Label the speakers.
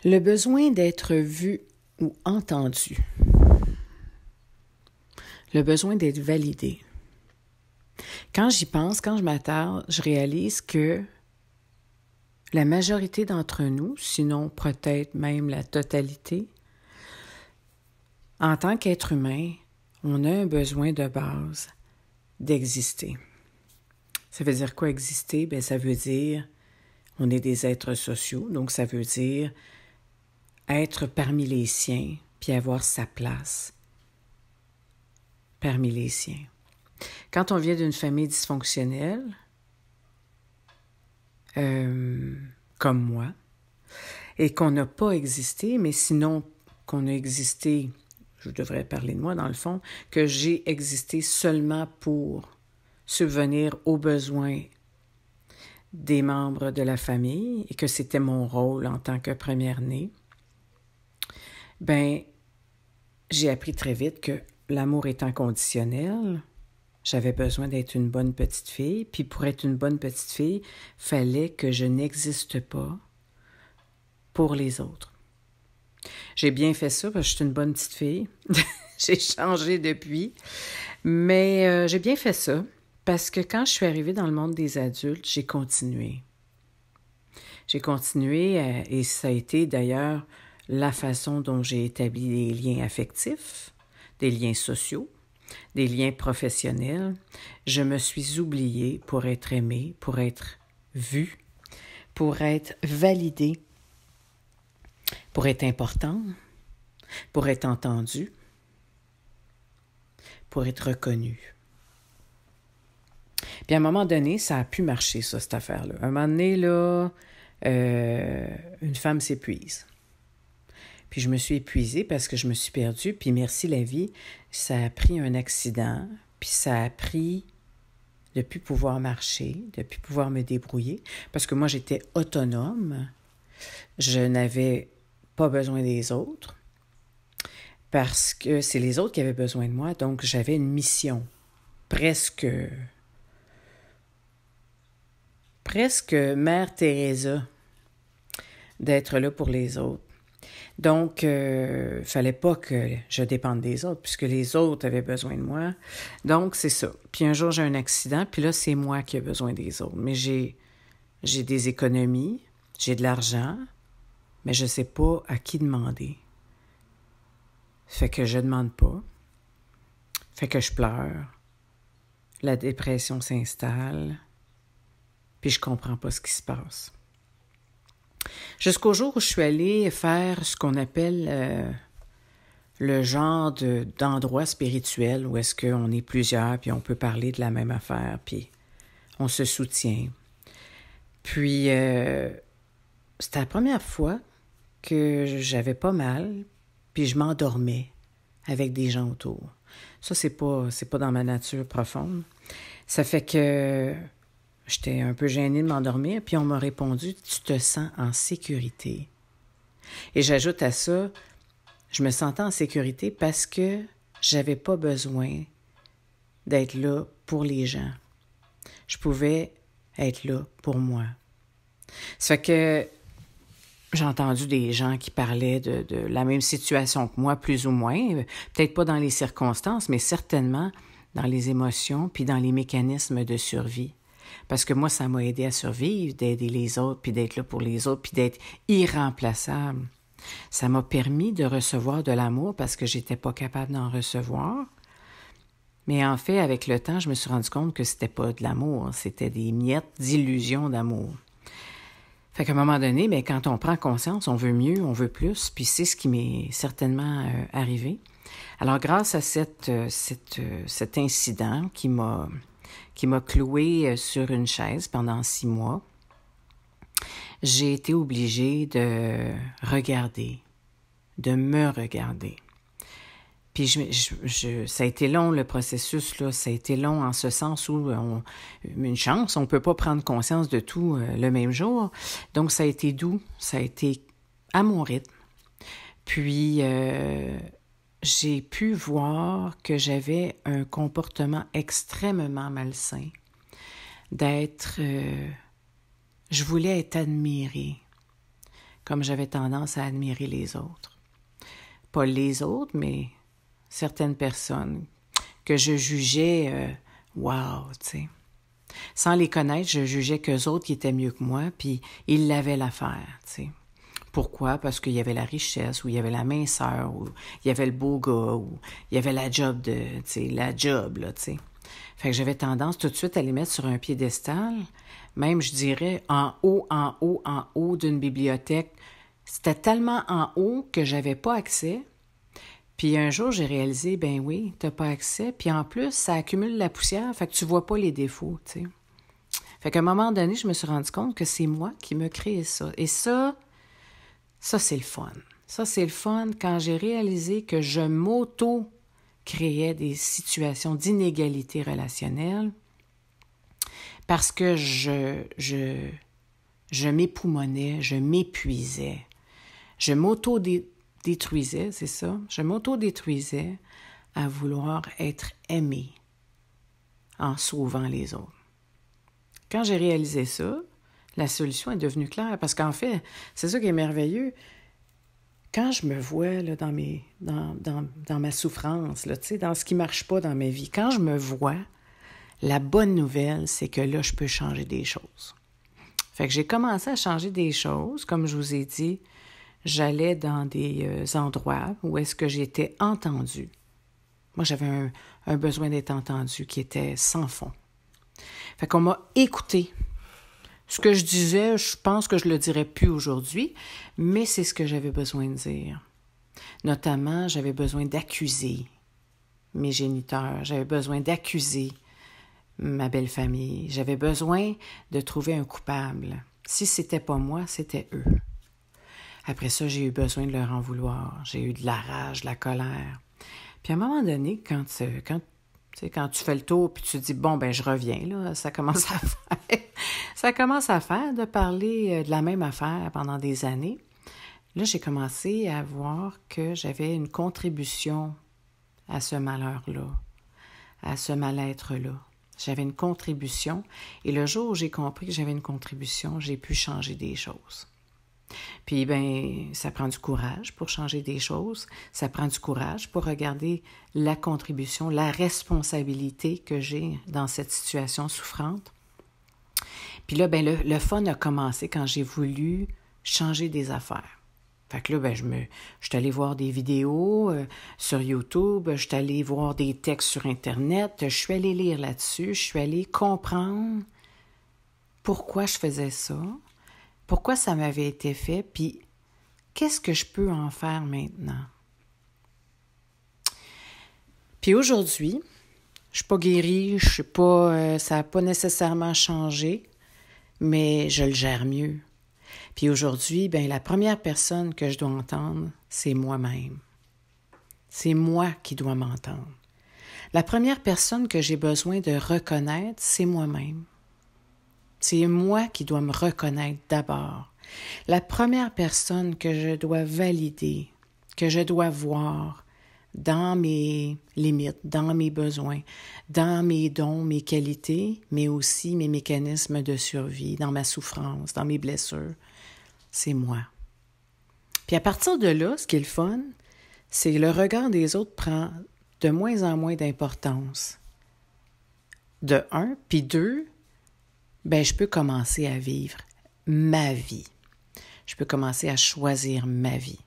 Speaker 1: Le besoin d'être vu ou entendu. Le besoin d'être validé. Quand j'y pense, quand je m'attarde, je réalise que la majorité d'entre nous, sinon peut-être même la totalité, en tant qu'être humain, on a un besoin de base d'exister. Ça veut dire quoi exister? Bien, ça veut dire on est des êtres sociaux, donc ça veut dire être parmi les siens, puis avoir sa place parmi les siens. Quand on vient d'une famille dysfonctionnelle, comme moi, et qu'on n'a pas existé, mais sinon qu'on a existé, je devrais parler de moi dans le fond, que j'ai existé seulement pour subvenir aux besoins des membres de la famille et que c'était mon rôle en tant que première-née, ben j'ai appris très vite que l'amour étant conditionnel, j'avais besoin d'être une bonne petite fille, puis pour être une bonne petite fille, fallait que je n'existe pas pour les autres. J'ai bien fait ça parce que je suis une bonne petite fille. J'ai changé depuis, mais j'ai bien fait ça parce que quand je suis arrivée dans le monde des adultes, j'ai continué. J'ai continué et ça a été d'ailleurs la façon dont j'ai établi des liens affectifs, des liens sociaux, des liens professionnels. Je me suis oubliée pour être aimée, pour être vue, pour être validée, pour être importante, pour être entendue, pour être reconnue. Puis à un moment donné, ça a pu marcher, ça, cette affaire-là. À un moment donné, là, une femme s'épuise. Puis je me suis épuisée parce que je me suis perdue. Puis merci la vie, ça a pris un accident. Puis ça a pris de plus pouvoir marcher, de plus pouvoir me débrouiller. Parce que moi, j'étais autonome. Je n'avais pas besoin des autres. Parce que c'est les autres qui avaient besoin de moi. Donc j'avais une mission presque Mère Teresa d'être là pour les autres. Donc, fallait pas que je dépende des autres, puisque les autres avaient besoin de moi. Donc, c'est ça. Puis un jour, j'ai un accident, puis là, c'est moi qui ai besoin des autres. Mais j'ai des économies, j'ai de l'argent, mais je sais pas à qui demander. Fait que je demande pas. Fait que je pleure. La dépression s'installe, puis je comprends pas ce qui se passe. Jusqu'au jour où je suis allée faire ce qu'on appelle le genre d'endroit spirituel où est-ce qu'on est plusieurs, puis on peut parler de la même affaire, puis on se soutient. Puis, c'était la première fois que j'avais pas mal, puis je m'endormais avec des gens autour. Ça, c'est pas dans ma nature profonde. Ça fait que j'étais un peu gênée de m'endormir, puis on m'a répondu « Tu te sens en sécurité ». Et j'ajoute à ça, je me sentais en sécurité parce que j'avais pas besoin d'être là pour les gens. Je pouvais être là pour moi. Ça fait que j'ai entendu des gens qui parlaient de la même situation que moi, plus ou moins, peut-être pas dans les circonstances, mais certainement dans les émotions puis dans les mécanismes de survie. Parce que moi, ça m'a aidé à survivre, d'aider les autres, puis d'être là pour les autres, puis d'être irremplaçable. Ça m'a permis de recevoir de l'amour parce que j'étais pas capable d'en recevoir. Mais en fait, avec le temps, je me suis rendu compte que c'était pas de l'amour, c'était des miettes d'illusion d'amour. Fait qu'à un moment donné, bien, quand on prend conscience, on veut mieux, on veut plus, puis c'est ce qui m'est certainement arrivé. Alors, grâce à cet incident qui m'a cloué sur une chaise pendant 6 mois, j'ai été obligée de me regarder. Puis ça a été long, le processus, là. Ça a été long en ce sens où une chance, on ne peut pas prendre conscience de tout le même jour. Donc, ça a été doux, ça a été à mon rythme. Puis, j'ai pu voir que j'avais un comportement extrêmement malsain. Je voulais être admirée. comme j'avais tendance à admirer les autres. Pas les autres, mais certaines personnes que je jugeais, wow, tu sais. Sans les connaître, je jugeais qu'eux autres qui étaient mieux que moi, puis ils l'avaient l'affaire, tu sais. Pourquoi? Parce qu'il y avait la richesse, ou il y avait la minceur, ou il y avait le beau gars, ou il y avait la job la job, là, tu sais. Fait que j'avais tendance tout de suite à les mettre sur un piédestal, même, je dirais, en haut d'une bibliothèque. C'était tellement en haut que j'avais pas accès. Puis un jour, j'ai réalisé, ben oui, t'as pas accès. Puis en plus, ça accumule la poussière, fait que tu vois pas les défauts, tu sais. Fait qu'à un moment donné, je me suis rendu compte que c'est moi qui me créais ça. Et ça, c'est le fun. Ça, c'est le fun quand j'ai réalisé que je m'auto-créais des situations d'inégalité relationnelle parce que je m'époumonnais, je m'épuisais. Je m'auto-détruisais, c'est ça. Je m'auto-détruisais à vouloir être aimée en sauvant les autres. Quand j'ai réalisé ça, la solution est devenue claire parce qu'en fait, c'est ça qui est merveilleux. Quand je me vois là, dans ma souffrance, là, dans ce qui ne marche pas dans ma vie, quand je me vois, la bonne nouvelle, c'est que là, je peux changer des choses. Fait que j'ai commencé à changer des choses. Comme je vous ai dit, j'allais dans des endroits où est-ce que j'étais entendue. Moi, j'avais un besoin d'être entendue qui était sans fond. Fait qu'on m'a écouté. Ce que je disais, je pense que je le dirais plus aujourd'hui, mais c'est ce que j'avais besoin de dire. Notamment, j'avais besoin d'accuser mes géniteurs, j'avais besoin d'accuser ma belle famille, j'avais besoin de trouver un coupable. Si c'était pas moi, c'était eux. Après ça, j'ai eu besoin de leur en vouloir, j'ai eu de la rage, de la colère. Puis à un moment donné, quand tu fais le tour puis tu te dis, bon, ben je reviens, là, ça commence à faire de parler de la même affaire pendant des années. Là, j'ai commencé à voir que j'avais une contribution à ce malheur-là, à ce mal-être-là. J'avais une contribution et le jour où j'ai compris que j'avais une contribution, j'ai pu changer des choses. Puis, ben, ça prend du courage pour changer des choses. Ça prend du courage pour regarder la contribution, la responsabilité que j'ai dans cette situation souffrante. Puis là, ben, le fun a commencé quand j'ai voulu changer des affaires. Fait que là, ben, je suis allée voir des vidéos sur YouTube, je suis allée voir des textes sur Internet, je suis allée lire là-dessus, je suis allée comprendre pourquoi je faisais ça, pourquoi ça m'avait été fait, puis qu'est-ce que je peux en faire maintenant? Puis aujourd'hui, je suis pas guérie, je suis pas, ça n'a pas nécessairement changé, mais je le gère mieux. Puis aujourd'hui, ben la première personne que je dois entendre, c'est moi-même. C'est moi qui dois m'entendre. La première personne que j'ai besoin de reconnaître, c'est moi-même. C'est moi qui dois me reconnaître d'abord. La première personne que je dois valider, que je dois voir dans mes limites, dans mes besoins, dans mes dons, mes qualités, mais aussi mes mécanismes de survie, dans ma souffrance, dans mes blessures, c'est moi. Puis à partir de là, ce qui est le fun, c'est que le regard des autres prend de moins en moins d'importance. De un, puis deux, ben je peux commencer à vivre ma vie. Je peux commencer à choisir ma vie.